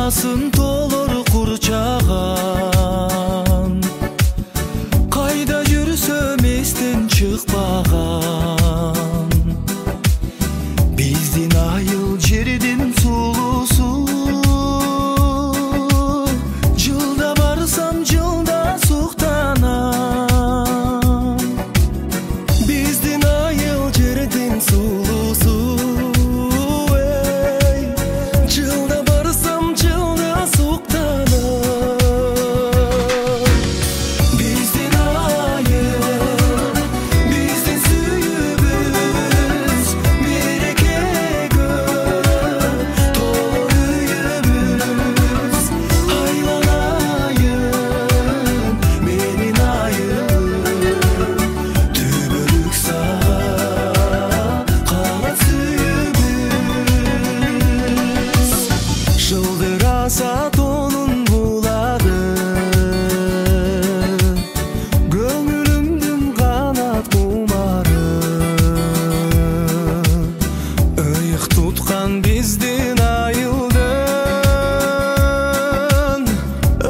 Арасын толор курчаган, кайда жүрсөм эстен чыкпаган. Биздин айыл жердин сулусу, жылда барсам жылда суктанам. Биздин айыл жердин сулусу, жылда барсам жылда суктанам. Биздин айыл, биздин сүйүүбүз, берекеге толор үйүбүз. Айланайын менин айылым, түбөлүк сага калат сүйүүбүз. Жылдыраса тонун булагы, көңүлүмдүн канат кумары. Ыйык туткан биздин айылдын,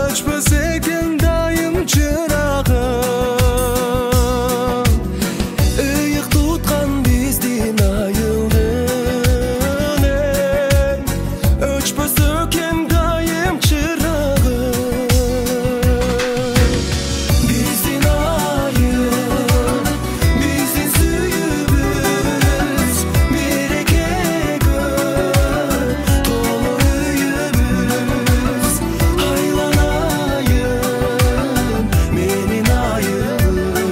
өчпөс экен дайым чырагы. Ыйык туткан биздин айылдын, өчпөс экен дайым чырагы. Биздин айыл, биздин сүйүүбүз, берекеге толор үйүбүз. Айланайын менин айылым,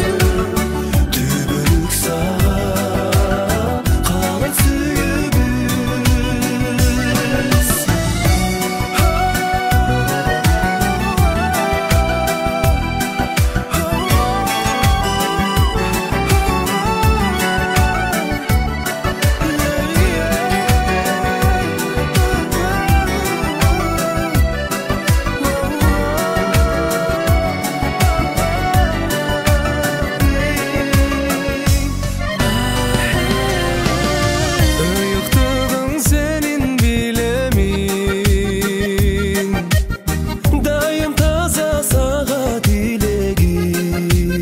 түбөлүк сага калат сүйүүбүз. Ыйыктыгың сенин билемин, дайым таза сага тилегим.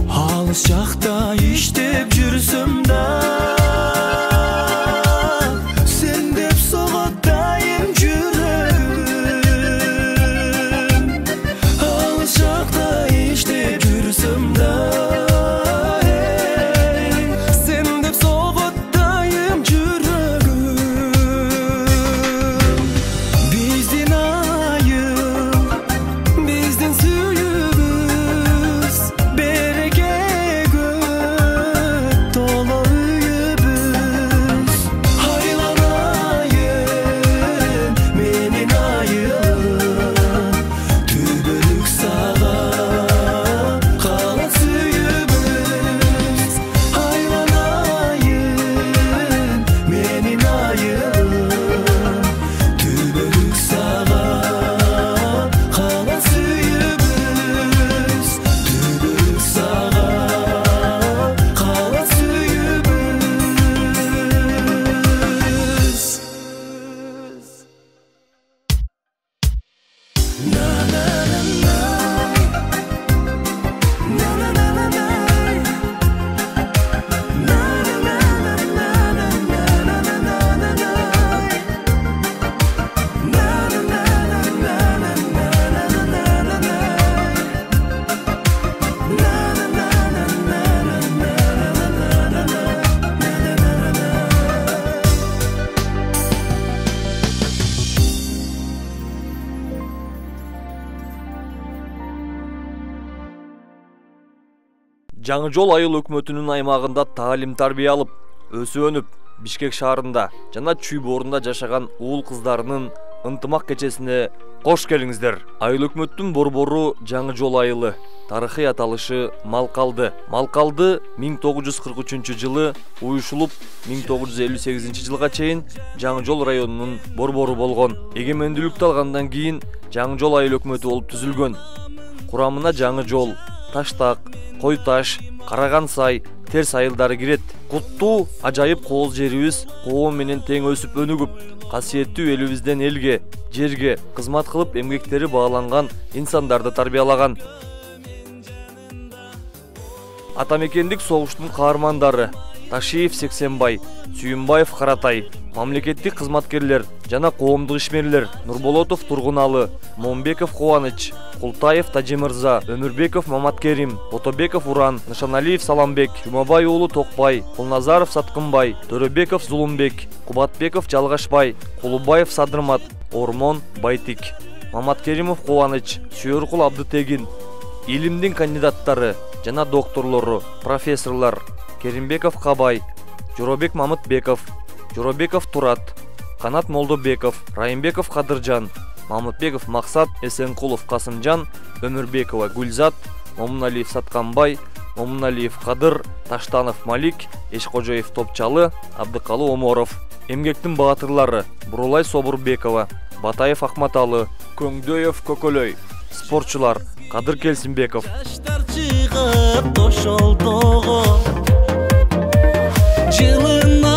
Алыс жакта иштеп жүрсөм да, сен деп согот дайым жүрөгүм. Алыс жакта иштеп жүрсөм да, сен деп согот дайым жүрөгүм. Биздин айыл, биздин сүйүүбүз, берекеге толор үйүбүз. Айланайын менин айылым, түбөлүк сага калат сүйүүбүз. Айланайын менин айылым, түбөлүк сага калат сүйүүбүз. Түбөлүк сага калат сүйүүбүз. На на на на, на на на на на, на на на на на, на на на на на, на на на на на, Жаңы жол айыл өкмөтүнүн аймагында таалим тарбия алып, өсүп өнүп, Бишкек шаарында жана Чүй-Боорунда жашаган уул кыздарынын ынтымак кечесине кош келиңиздер. Айыл өкмөттүн борбору Жаңы жол айылы, тарыхый аталышы Малкалды. Малкалды 1943 жылы уюшулуп, 1958 жылга чейин Жаңы жол районунун борбору болгон. Эгемендүүлүктү алгандан кийин Жаңы жол айыл өкмөтү болуп түзүлгөн. Курамына Жаңы жол, Таштак, Койташ, Караган сай, терс айылдары кирет. Куттуу ажайып кооз жерибиз коом менен тең өсүп өнүгүп, касиеттүү элибизден элге, жерге кызмат кылып эмгектери бааланган инсандарды тарбиялаган. Атамекендик согуштун каармандары Ташиев Сексенбай, Сүйүнбаев Каратай, мамлекеттик кызматкерлер жана коомдук ишмерлер Нурболотов Тургуналы, Момбеков Кубаныч, Култаев Тажимырза, Өмүрбеков Маматкерим, Ботобеков Уран, Нышаналиев Саламбек, Жумабай уулу Токбай, Кулназаров Саткынбай, Төрөбеков Зулумбек, Кубатбеков Жалгашбай, Кулубаев Садырмат, Ормон Байтик, Маматкеримов Кубаныч, Сүйөркул Абдытегин, илимдин кандидаттары жана докторлору, профессорлор Керимбеков Кабай, Жоробек Мамытбеков, Жоробеков Турат, Канат Молдобеков, Райымбеков Кадыржан, Мамытбеков Максат, Эсенкулов Касымжан, Өмүрбекова Гүлзат, Момуналиев Сатканбай, Момуналиев Кадыр, Таштанов Малик, Эшкожоев Топчалы, Абдыкалы Оморов. Эмгектин баатырлары Бурулай Собурбекова, Батаев Акматалы, Көңдөев Көкөлөй. Спортчулар Кадыр Келсинбеков. Жылына